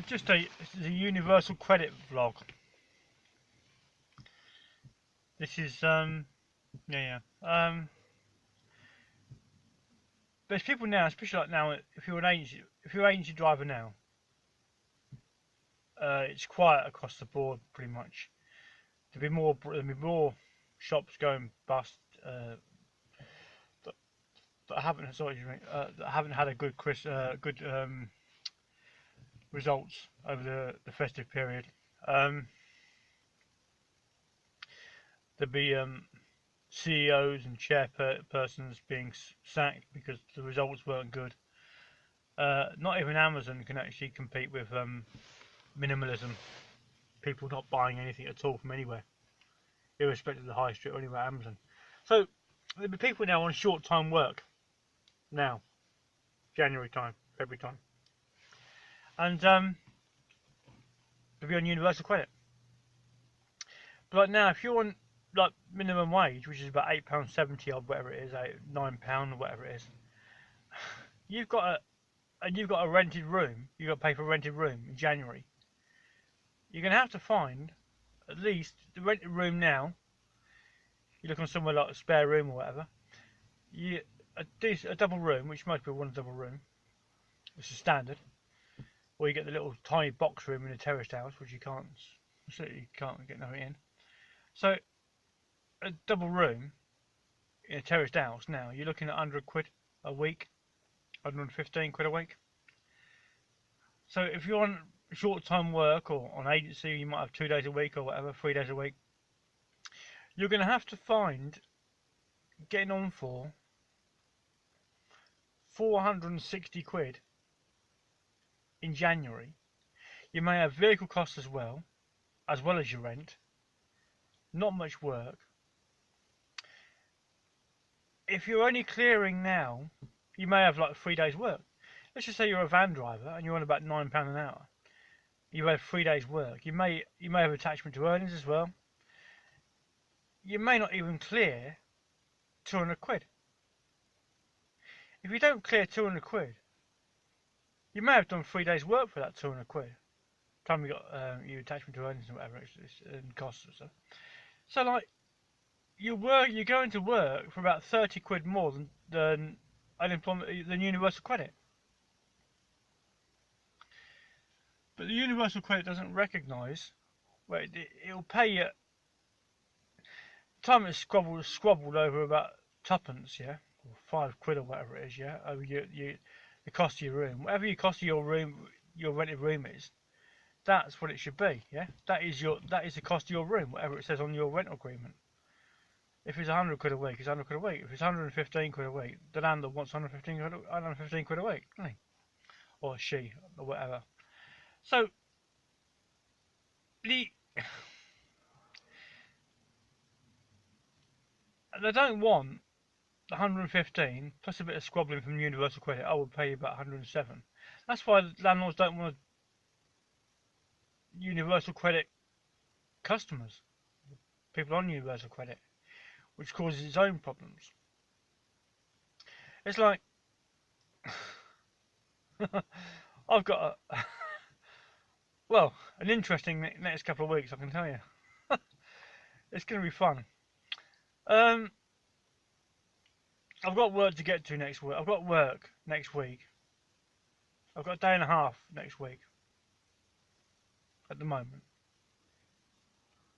Just a universal credit vlog. This is there's people now, especially like now, if you're an agency driver now, it's quiet across the board pretty much. There'll be more shops going bust that, that haven't had a good results over the festive period. Um, there'll be CEOs and chairpersons being sacked because the results weren't good. Not even Amazon can actually compete with minimalism. People not buying anything at all from anywhere, irrespective of the high street or anywhere Amazon. So there'll be people now on short time work now, January time, February time, and they'll be on universal credit. But like now, if you're on like minimum wage, which is about £8.70 or whatever it is, £9 or whatever it is, you've got a rented room. You've got to pay for a rented room in January. You're gonna have to find at least the rented room now. You look on somewhere like a spare room or whatever. A double room, which most people want a double room, which is standard. Or you get the little tiny box room in a terraced house, which you certainly can't get nothing in. So a double room in a terraced house now, you're looking at £100 a week, 115 quid a week. So if you're on short time work or on agency, you might have 2 days a week or whatever, 3 days a week. You're going to have to find getting on for 460 quid in January. You may have vehicle costs as well as your rent. Not much work. If you're only clearing now, you may have like 3 days work. Let's just say you're a van driver and you're on about £9 an hour. You have 3 days work. You may have attachment to earnings as well. You may not even clear 200 quid. If you don't clear 200 quid, you may have done 3 days work for that 200 quid. Time you got your attachment to earnings and whatever and costs and stuff. So like you're going to work for about 30 quid more than unemployment than universal credit. But the universal credit doesn't recognise. Well, it'll pay you. Time it's squabbled over about tuppence, yeah, or 5 quid or whatever it is, yeah, over the cost of your room. Whatever your cost of your room, your rented room is, that's what it should be, yeah. That is the cost of your room, whatever it says on your rental agreement. If it's 100 quid a week, it's 100 quid a week. If it's 115 quid a week, the landlord wants 115 quid a week, doesn't he? Or she, or whatever. So they don't want 115 plus a bit of squabbling from Universal Credit. I will pay you about 107. That's why landlords don't want Universal Credit customers, people on Universal Credit, which causes its own problems. It's like I've got an interesting next couple of weeks, I can tell you. It's going to be fun. I've got work to get to next week. I've got work next week. I've got a day and a half next week. At the moment,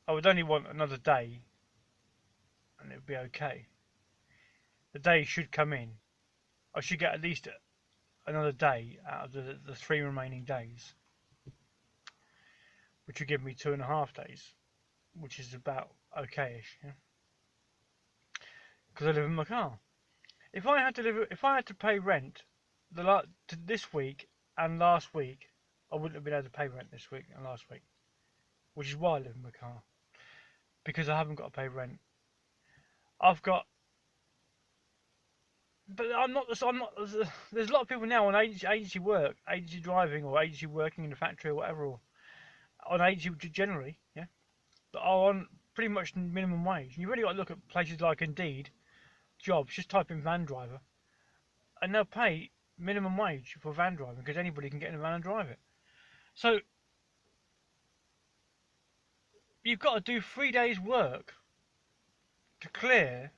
I would only want another day, and it would be okay. The day should come in. I should get at least another day out of the 3 remaining days, which would give me 2.5 days, which is about okay-ish. Yeah? Because I live in my car. If I had to pay rent this week and last week, I wouldn't have been able to pay rent this week and last week, which is why I live in my car, because I haven't got to pay rent. But I'm not. There's a lot of people now on agency work, agency driving, or agency working in a factory or whatever, or on agency generally, yeah, that are on pretty much minimum wage. And you've really got to look at places like Indeed, jobs. Just type in van driver, and they'll pay minimum wage for van driving because anybody can get in a van and drive it. So you've got to do 3 days' work to clear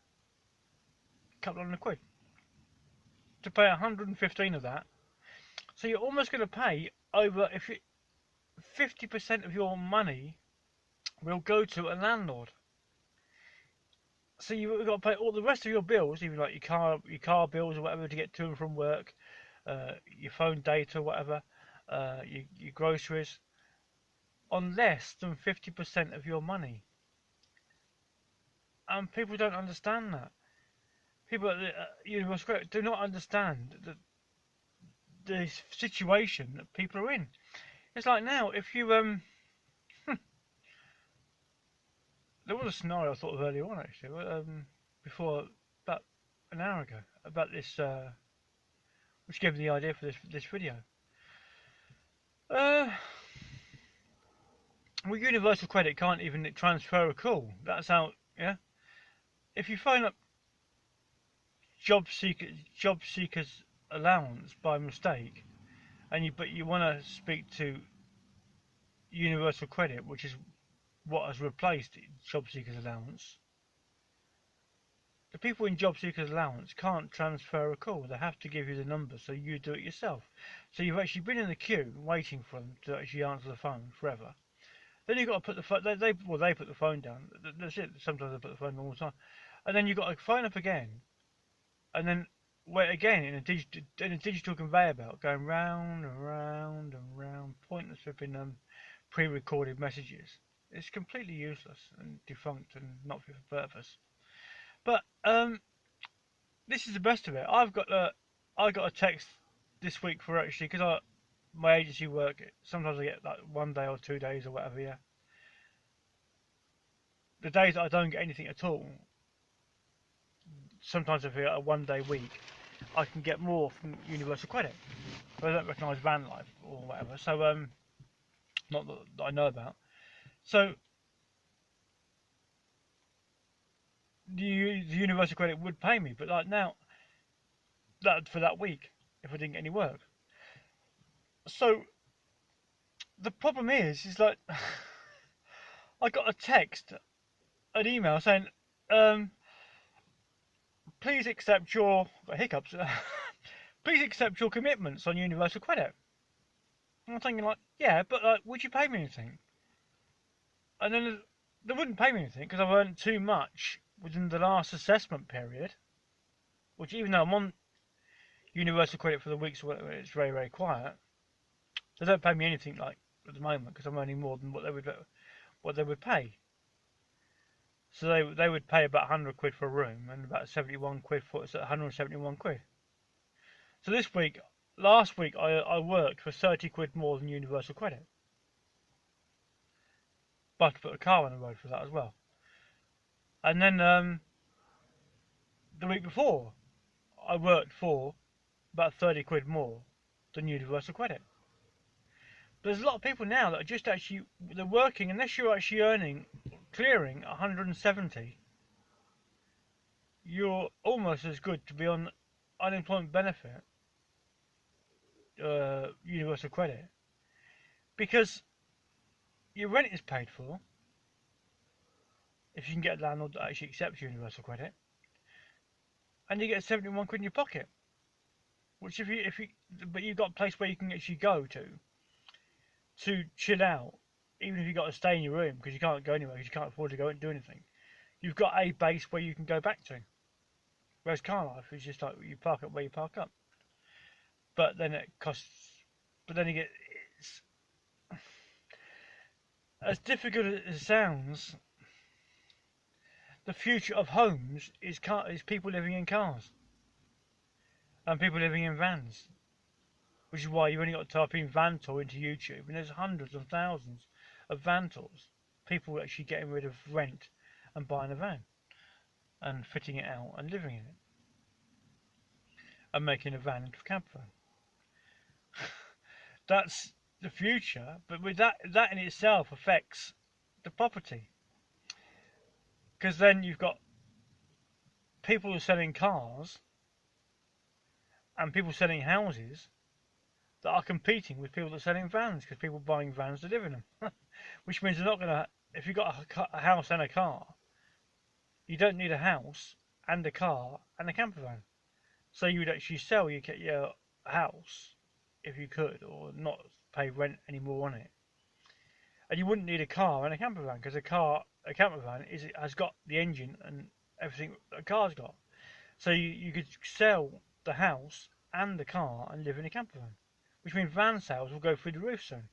a couple hundred quid. To pay 115 of that. So you're almost going to pay over, if you, 50% of your money will go to a landlord. So you've got to pay all the rest of your bills, even like your car bills or whatever to get to and from work, your phone data, whatever, your groceries, on less than 50% of your money. And people don't understand that. People at Universal Credit do not understand the situation that people are in. It's like now, if you there was a scenario I thought of earlier on actually, before about an hour ago about this, which gave me the idea for this video. Uh, well, Universal Credit can't even transfer a call. That's how, yeah. If you phone up job seekers allowance by mistake, but you want to speak to Universal Credit, which is what has replaced job seekers allowance, the people in job seekers allowance can't transfer a call. They have to give you the number, so you do it yourself. So you've actually been in the queue waiting for them to actually answer the phone forever. Then you've got to put the phone. They put the phone down. That's it. Sometimes they put the phone down all the time, and then you've got to phone up again, and then wait again in a digital conveyor belt, going round and round and round, pointless flipping pre-recorded messages. It's completely useless and defunct and not fit for purpose. But this is the best of it. I got a text this week for actually because my agency work. Sometimes I get like 1 day or 2 days or whatever. Yeah, the days that I don't get anything at all. Sometimes if a 1 day week, I can get more from Universal Credit. But I don't recognise van life or whatever. So not that I know about. So the Universal Credit would pay me, but like now that for that week if I didn't get any work. So the problem is like I got a text, an email saying, please accept your hiccups. Please accept your commitments on Universal Credit. And I'm thinking like, yeah, but like, would you pay me anything? And then they wouldn't pay me anything because I've earned too much within the last assessment period. Which even though I'm on Universal Credit for the weeks where it's very very quiet, they don't pay me anything like at the moment because I'm earning more than what they would pay. So they would pay about 100 quid for a room and about 71 quid for it's 171 quid. So last week I worked for 30 quid more than Universal Credit. But I had to put a car on the road for that as well. And then the week before I worked for about 30 quid more than Universal Credit. But there's a lot of people now that are just actually they're working unless you're actually clearing 170. You're almost as good to be on unemployment benefit, Universal Credit, because your rent is paid for if you can get a landlord that actually accepts Universal Credit, and you get 71 quid in your pocket. Which but you've got a place where you can actually go to chill out, even if you've got to stay in your room because you can't go anywhere because you can't afford to go and do anything. You've got a base where you can go back to. Whereas car life is just like you park up where you park up. But then it costs. But then you get it's as difficult as it sounds. The future of homes is people living in cars and people living in vans, which is why you've only got to type in van tour into YouTube, and there's hundreds of thousands of van tours. People actually getting rid of rent and buying a van and fitting it out and living in it and making a van into a camper van. That's the future, but with that in itself affects the property, because then you've got people who are selling cars and people selling houses that are competing with people that are selling vans because people are buying vans to live in them. Which means they're not going to, if you've got a house and a car, you don't need a house and a car and a camper van. So you would actually sell your house if you could, or not pay rent anymore on it. And you wouldn't need a car and a camper van because a camper van has got the engine and everything a car's got. So you could sell the house and the car and live in a camper van, which means van sales will go through the roof soon,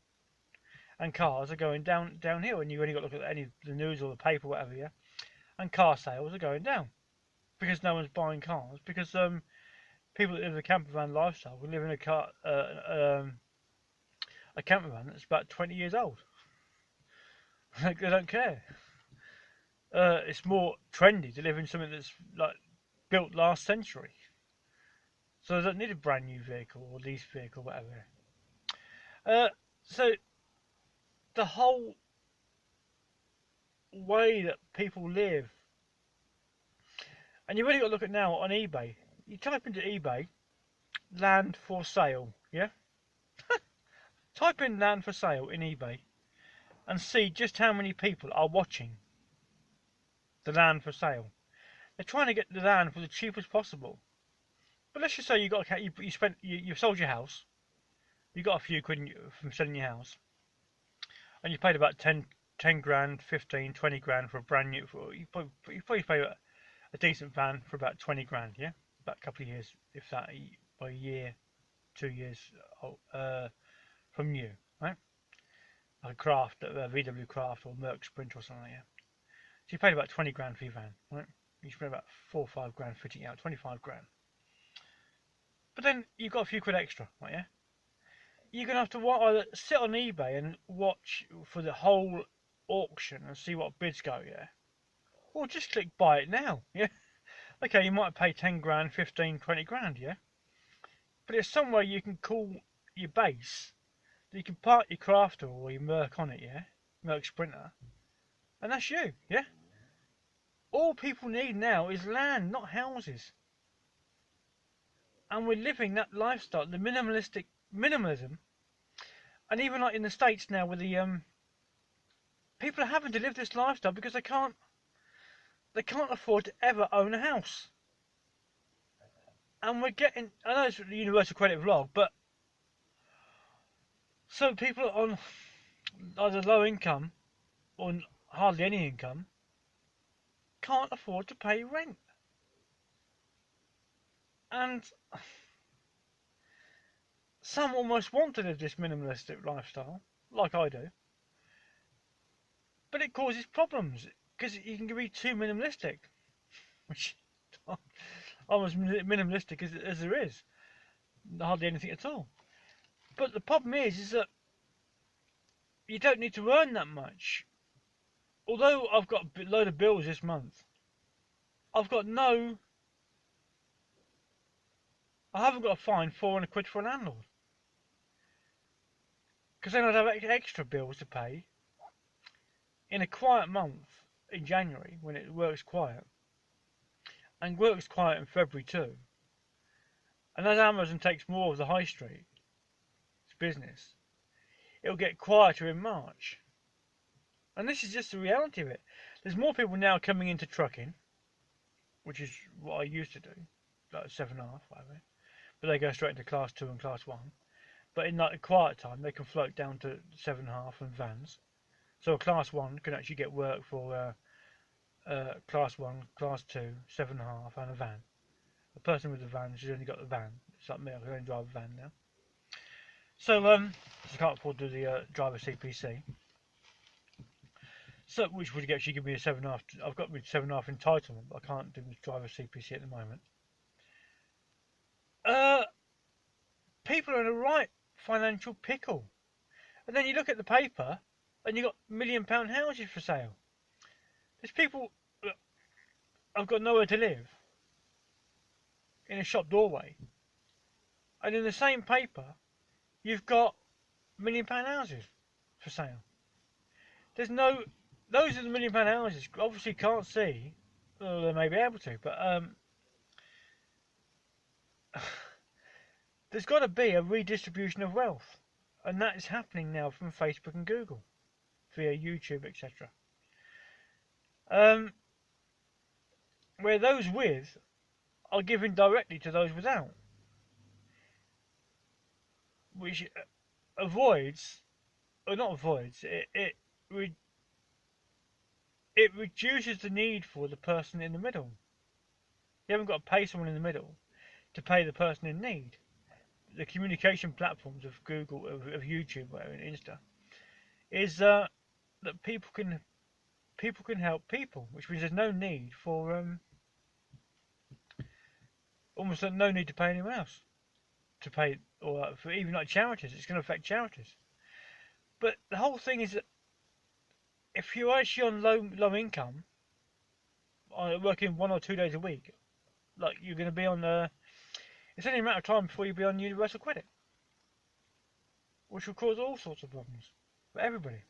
and cars are going downhill. And you only got to look at the news or the paper, or whatever, yeah. And car sales are going down because no one's buying cars because people that live in a camper van lifestyle will live in a camper van that's about 20 years old. They don't care. It's more trendy to live in something that's like built last century. So they don't need a brand new vehicle or lease vehicle, whatever. So the whole way that people live, and you've really got to look at now on eBay. You type into eBay, land for sale, yeah? Type in land for sale in eBay and see just how many people are watching the land for sale. They're trying to get the land for the cheapest possible. But let's just say you've sold your house, you got a few quid from selling your house, and you paid about 10 grand, 15, 20 grand for a brand new. You probably pay a decent van for about 20 grand, yeah, about a couple of years, if that, by a year, 2 years from new, right? Like a Craft, a VW Craft or Merc Sprint or something like that. So you paid about 20 grand for your van, right? You spent about 4 or 5 grand fitting it out, 25 grand. But then you've got a few quid extra, right, yeah? You're going to have to either sit on eBay and watch for the whole auction and see what bids go, yeah? Or just click buy it now, yeah? Okay, you might pay 10 grand, 15, 20 grand, yeah? But it's somewhere you can call your base, that you can park your Crafter or your Merc on it, yeah? Merc Sprinter. And that's you, yeah? All people need now is land, not houses. And we're living that lifestyle, the minimalism. And even like in the States now with the people are having to live this lifestyle because they can't afford to ever own a house. And we're getting, I know it's the Universal Credit Vlog, but so people on either low income or hardly any income can't afford to pay rent. And some almost want to live this minimalistic lifestyle, like I do, but it causes problems because you can be too minimalistic, which almost minimalistic as there is, hardly anything at all. But the problem is that you don't need to earn that much. Although I've got a load of bills this month, I've got no. I haven't got to find 400 quid for a landlord. Because then I'd have extra bills to pay in a quiet month in January when it works quiet. And works quiet in February too. And as Amazon takes more of the high street, it's business, it'll get quieter in March. And this is just the reality of it. There's more people now coming into trucking, which is what I used to do, like 7.5, whatever. But they go straight into class 2 and class 1. But in like a quiet time, they can float down to 7.5 and vans. So a class 1 can actually get work for class 1, class 2, 7.5 and a van. A person with a van, she's only got the van. It's like me, I can only drive a van now. So, I can't afford to do the driver CPC. So, which would actually give me a 7.5. I've got my 7.5 entitlement, but I can't do the driver CPC at the moment. People are in a right financial pickle. And then you look at the paper, and you've got £1 million houses for sale. There's people I've got nowhere to live in a shop doorway. And in the same paper, you've got £1 million houses for sale. There's no, those are the £1 million houses. Obviously, can't see. Well, they may be able to, but There's got to be a redistribution of wealth, and that is happening now from Facebook and Google via YouTube, etc. Where those with are giving directly to those without, which avoids, or not avoids, it reduces the need for the person in the middle. You haven't got to pay someone in the middle to pay the person in need. The communication platforms of Google, of YouTube, whatever, and Insta, is that people can help people, which means there's no need for almost no need to pay anyone else to pay, or for even like charities. It's going to affect charities. But the whole thing is that if you're actually on low income, working 1 or 2 days a week, like you're going to be on it's only a matter of time before you'll be on universal credit, which will cause all sorts of problems for everybody,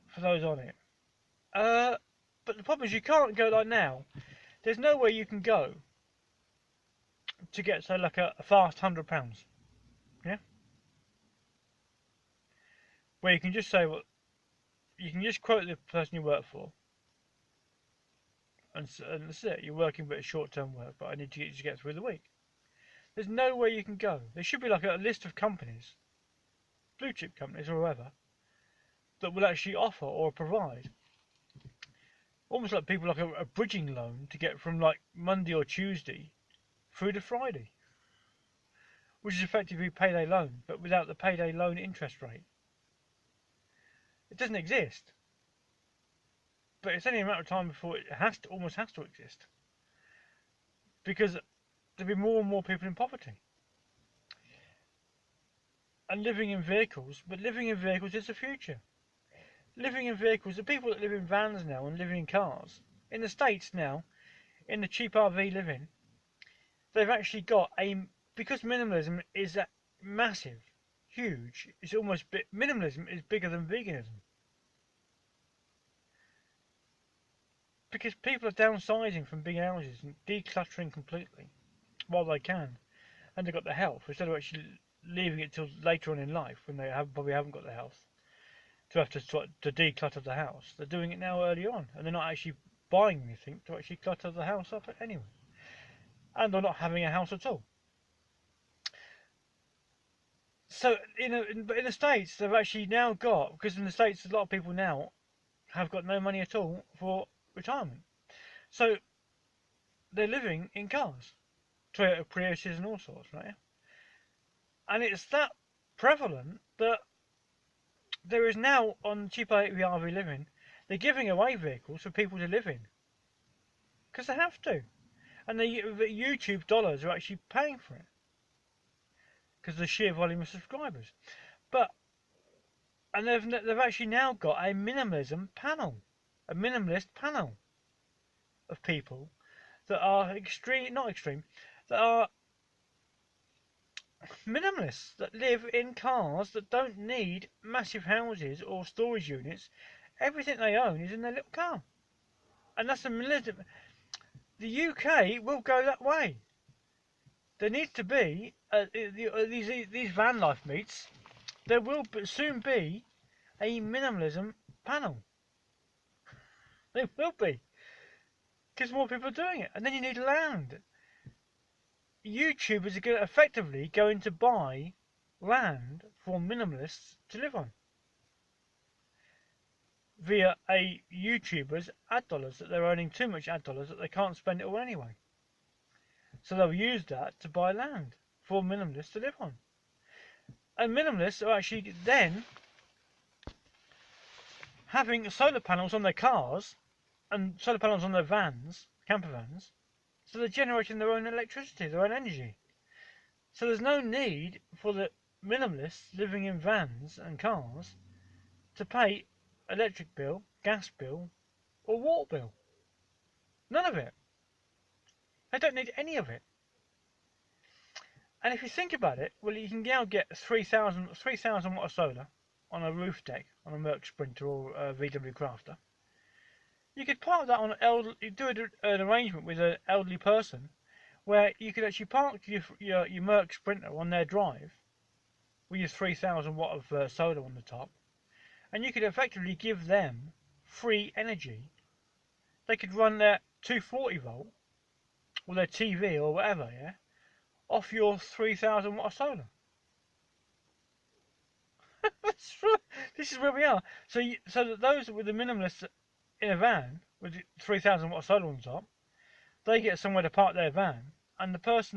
for those on it. But the problem is you can't go like now. There's nowhere you can go to get, say, like a fast £100. Yeah, where you can just say, well, you can just quote the person you work for, and that's it. You're working but it's short-term work, but I need to get through the week. There's nowhere you can go. There should be like a list of companies, blue chip companies or whatever, that will actually offer or provide, almost like people like a bridging loan to get from like Monday or Tuesday through to Friday, which is effectively payday loan, but without the payday loan interest rate. It doesn't exist, but it's only a matter of time before it almost has to exist, because there'll be more and more people in poverty and living in vehicles. But living in vehicles is the future. Living in vehicles, the people that live in vans now and living in cars in the States now, in the cheap RV living, they've actually got because minimalism is that massive, huge. It's almost minimalism is bigger than veganism, because people are downsizing from big houses and decluttering completely while they can, and they've got the health instead of actually leaving it till later on in life when they probably haven't got the health to have to declutter the house. They're doing it now early on, and they're not actually buying anything to actually clutter the house up anyway, and they're not having a house at all. So in the States, they've actually now got, because in the States a lot of people now have got no money at all for retirement, so they're living in cars, Toyota Priuses and all sorts, right? And it's that prevalent that there is now on cheaper RV living, they're giving away vehicles for people to live in because they have to, and the YouTube dollars are actually paying for it because of the sheer volume of subscribers. But and they've actually now got a minimalism panel, a minimalist panel of people that are not extreme, that are minimalists, that live in cars, that don't need massive houses or storage units. Everything they own is in their little car, and that's a minimalism. The UK will go that way. There needs to be these van life meets. There will soon be a minimalism panel. There will be, because more people are doing it, and then you need land. YouTubers are effectively going to buy land for minimalists to live on via a YouTuber's ad dollars, that they're earning too much ad dollars that they can't spend it all anyway. So they'll use that to buy land for minimalists to live on. And minimalists are actually then having solar panels on their cars and solar panels on their vans, camper vans, so they're generating their own electricity, their own energy. So there's no need for the minimalists living in vans and cars to pay electric bill, gas bill, or water bill. None of it. They don't need any of it. And if you think about it, well, you can now get 3,000 watt of solar on a roof deck on a Merc Sprinter or a VW Crafter. You could park that on do an arrangement with an elderly person where you could actually park your Merc Sprinter on their drive with your 3,000 watt of solar on the top, and you could effectively give them free energy. They could run their 240 volt or their TV or whatever, yeah, off your 3,000 watt of solar. This is where we are. So that those with the minimalists in a van with 3,000 watt solar on top, they get somewhere to park their van, and the person